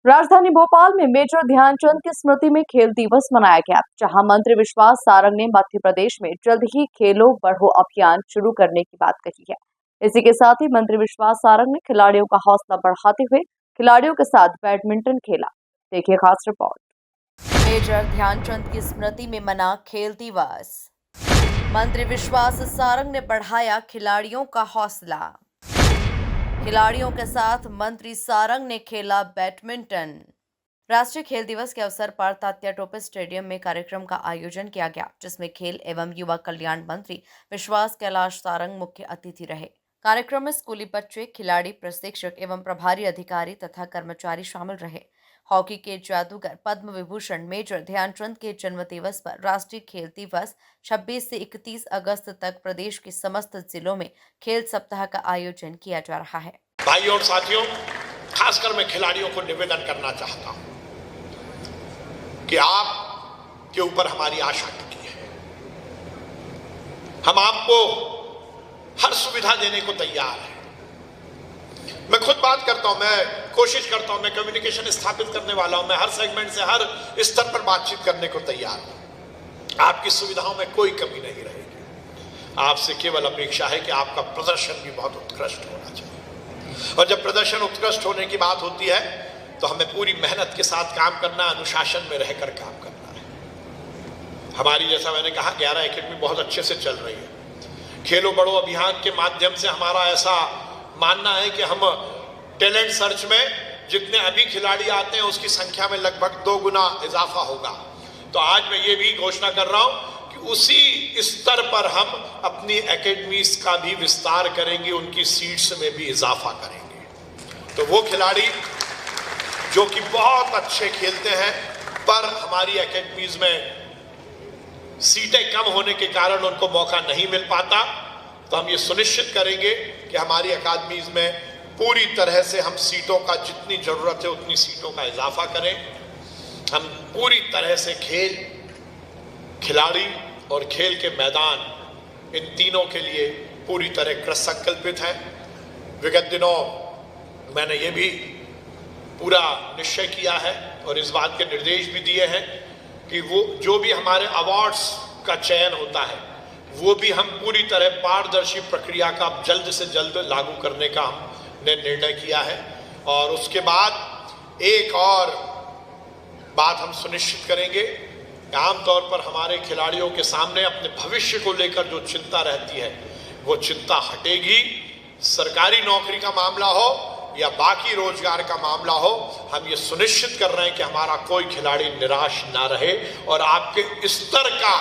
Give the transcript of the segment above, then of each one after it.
राजधानी भोपाल में मेजर ध्यानचंद की स्मृति में खेल दिवस मनाया गया, जहां मंत्री विश्वास सारंग ने मध्य प्रदेश में जल्द ही खेलो बढ़ो अभियान शुरू करने की बात कही है। इसी के साथ ही मंत्री विश्वास सारंग ने खिलाड़ियों का हौसला बढ़ाते हुए खिलाड़ियों के साथ बैडमिंटन खेला। देखिए खास रिपोर्ट। मेजर ध्यानचंद की स्मृति में मना खेल दिवस। मंत्री विश्वास सारंग ने बढ़ाया खिलाड़ियों का हौसला। खिलाड़ियों के साथ मंत्री सारंग ने खेला बैडमिंटन। राष्ट्रीय खेल दिवस के अवसर पर तात्या टोपे स्टेडियम में कार्यक्रम का आयोजन किया गया, जिसमें खेल एवं युवा कल्याण मंत्री विश्वास कैलाश सारंग मुख्य अतिथि रहे। कार्यक्रम में स्कूली बच्चे, खिलाड़ी, प्रशिक्षक एवं प्रभारी अधिकारी तथा कर्मचारी शामिल रहे। हॉकी के जादूगर पद्म विभूषण मेजर ध्यानचंद के जन्म दिवस पर राष्ट्रीय खेल दिवस 26 से 31 अगस्त तक प्रदेश के समस्त जिलों में खेल सप्ताह का आयोजन किया जा रहा है। भाइयों और साथियों, खासकर मैं खिलाड़ियों को निवेदन करना चाहता हूं कि आप के ऊपर हमारी आशा टिकी है। हम आपको हर सुविधा देने को तैयार हैं। मैं खुद बात करता हूं, मैं कोशिश करता हूं, मैं कम्युनिकेशन स्थापित करने वाला हूं, मैं हर सेगमेंट से हर स्तर पर बातचीत करने को तैयार हूं। आपकी सुविधाओं में कोई कमी नहीं रहेगी। आपसे केवल अपेक्षा है कि आपका प्रदर्शन भी बहुत उत्कृष्ट होना चाहिए। और जब प्रदर्शन उत्कृष्ट होने की बात होती है तो हमें पूरी मेहनत के साथ काम करना, अनुशासन में रहकर काम करना है। हमारी, जैसा मैंने कहा, 11 एकेडमी बहुत अच्छे से चल रही है। खेलो बढ़ो अभियान के माध्यम से हमारा ऐसा मानना है कि हम टैलेंट सर्च में जितने अभी खिलाड़ी आते हैं उसकी संख्या में लगभग 2 गुना इजाफा होगा। तो आज मैं ये भी घोषणा कर रहा हूं कि उसी स्तर पर हम अपनी एकेडमीज का भी विस्तार करेंगे, उनकी सीट्स में भी इजाफा करेंगे। तो वो खिलाड़ी जो कि बहुत अच्छे खेलते हैं पर हमारी एकेडमीज में सीटें कम होने के कारण उनको मौका नहीं मिल पाता, तो हम ये सुनिश्चित करेंगे कि हमारी अकादमीज में पूरी तरह से हम सीटों का, जितनी जरूरत है उतनी सीटों का इजाफा करें। हम पूरी तरह से खेल, खिलाड़ी और खेल के मैदान, इन तीनों के लिए पूरी तरह कृत संकल्पित हैं। विगत दिनों मैंने ये भी पूरा निश्चय किया है और इस बात के निर्देश भी दिए हैं कि वो जो भी हमारे अवार्ड्स का चयन होता है वो भी हम पूरी तरह पारदर्शी प्रक्रिया का जल्द से जल्द लागू करने का हमने निर्णय किया है। और उसके बाद एक और बात हम सुनिश्चित करेंगे कि आमतौर पर हमारे खिलाड़ियों के सामने अपने भविष्य को लेकर जो चिंता रहती है वो चिंता हटेगी। सरकारी नौकरी का मामला हो या बाकी रोजगार का मामला हो, हम ये सुनिश्चित कर रहे हैं कि हमारा कोई खिलाड़ी निराश ना रहे और आपके स्तर का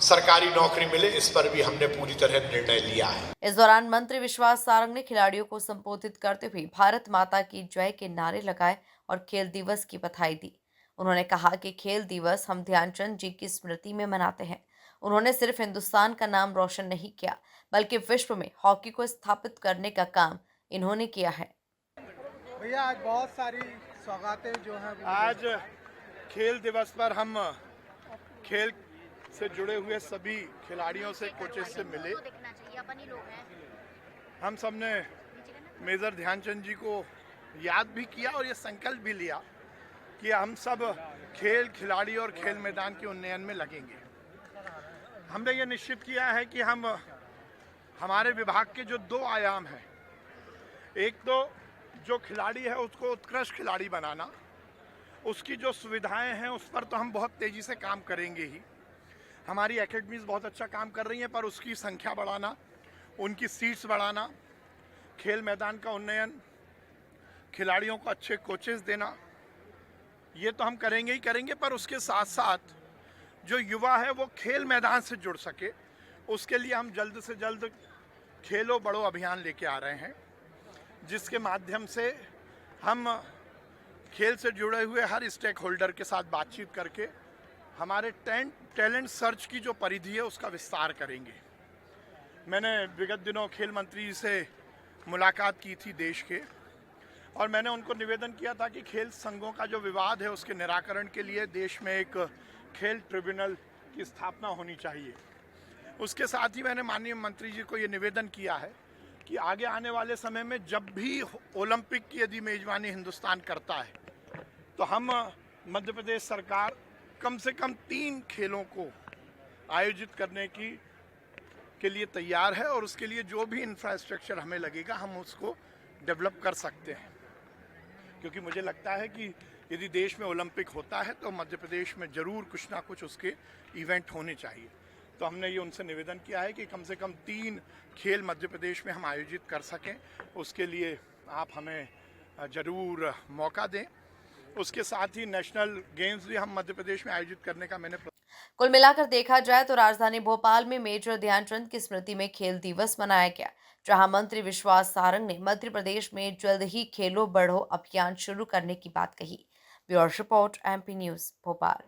सरकारी नौकरी मिले, इस पर भी हमने पूरी तरह निर्णय लिया है। इस दौरान मंत्री विश्वास सारंग ने खिलाड़ियों को संबोधित करते हुए भारत माता की जय के नारे लगाए और खेल दिवस की बधाई दी। उन्होंने कहा कि खेल दिवस हम ध्यानचंद जी की स्मृति में मनाते हैं। उन्होंने सिर्फ हिंदुस्तान का नाम रोशन नहीं किया, बल्कि विश्व में हॉकी को स्थापित करने का काम इन्होंने किया है। भैया, आज बहुत सारी सौगातें जो हैं, आज खेल दिवस पर हम खेल से जुड़े हुए सभी खिलाड़ियों से, कोचेस से मिले। हम सब ने मेजर ध्यानचंद जी को याद भी किया और ये संकल्प भी लिया कि हम सब खेल, खिलाड़ी और खेल मैदान के उन्नयन में लगेंगे। हमने ये निश्चित किया है कि हम हमारे विभाग के जो 2 आयाम हैं, एक तो जो खिलाड़ी है उसको उत्कृष्ट खिलाड़ी बनाना, उसकी जो सुविधाएं हैं उस पर तो हम बहुत तेज़ी से काम करेंगे ही। हमारी एकेडमीज बहुत अच्छा काम कर रही हैं, पर उसकी संख्या बढ़ाना, उनकी सीट्स बढ़ाना, खेल मैदान का उन्नयन, खिलाड़ियों को अच्छे कोचेस देना, ये तो हम करेंगे ही करेंगे। पर उसके साथ साथ जो युवा है वो खेल मैदान से जुड़ सके, उसके लिए हम जल्द से जल्द खेलो बढ़ो अभियान लेके आ रहे हैं, जिसके माध्यम से हम खेल से जुड़े हुए हर स्टेक होल्डर के साथ बातचीत करके हमारे टैलेंट सर्च की जो परिधि है उसका विस्तार करेंगे। मैंने विगत दिनों खेल मंत्री से मुलाकात की थी देश के, और मैंने उनको निवेदन किया था कि खेल संघों का जो विवाद है उसके निराकरण के लिए देश में एक खेल ट्रिब्यूनल की स्थापना होनी चाहिए। उसके साथ ही मैंने माननीय मंत्री जी को ये निवेदन किया है कि आगे आने वाले समय में जब भी ओलंपिक की यदि मेजबानी हिंदुस्तान करता है तो हम मध्य प्रदेश सरकार कम से कम 3 खेलों को आयोजित करने के लिए तैयार है और उसके लिए जो भी इंफ्रास्ट्रक्चर हमें लगेगा हम उसको डेवलप कर सकते हैं, क्योंकि मुझे लगता है कि यदि देश में ओलंपिक होता है तो मध्य प्रदेश में ज़रूर कुछ ना कुछ उसके इवेंट होने चाहिए। तो हमने ये उनसे निवेदन किया है कि कम से कम 3 खेल मध्य प्रदेश में हम आयोजित कर सकें, उसके लिए आप हमें ज़रूर मौका दें। उसके साथ ही नेशनल गेम्स भी हम मध्य प्रदेश में आयोजित करने का मैंने कुल मिलाकर देखा जाए तो राजधानी भोपाल में मेजर ध्यानचंद की स्मृति में खेल दिवस मनाया गया, जहां मंत्री विश्वास सारंग ने मध्य प्रदेश में जल्द ही खेलो बढ़ो अभियान शुरू करने की बात कही। Bureau report, MP news, Bhopal.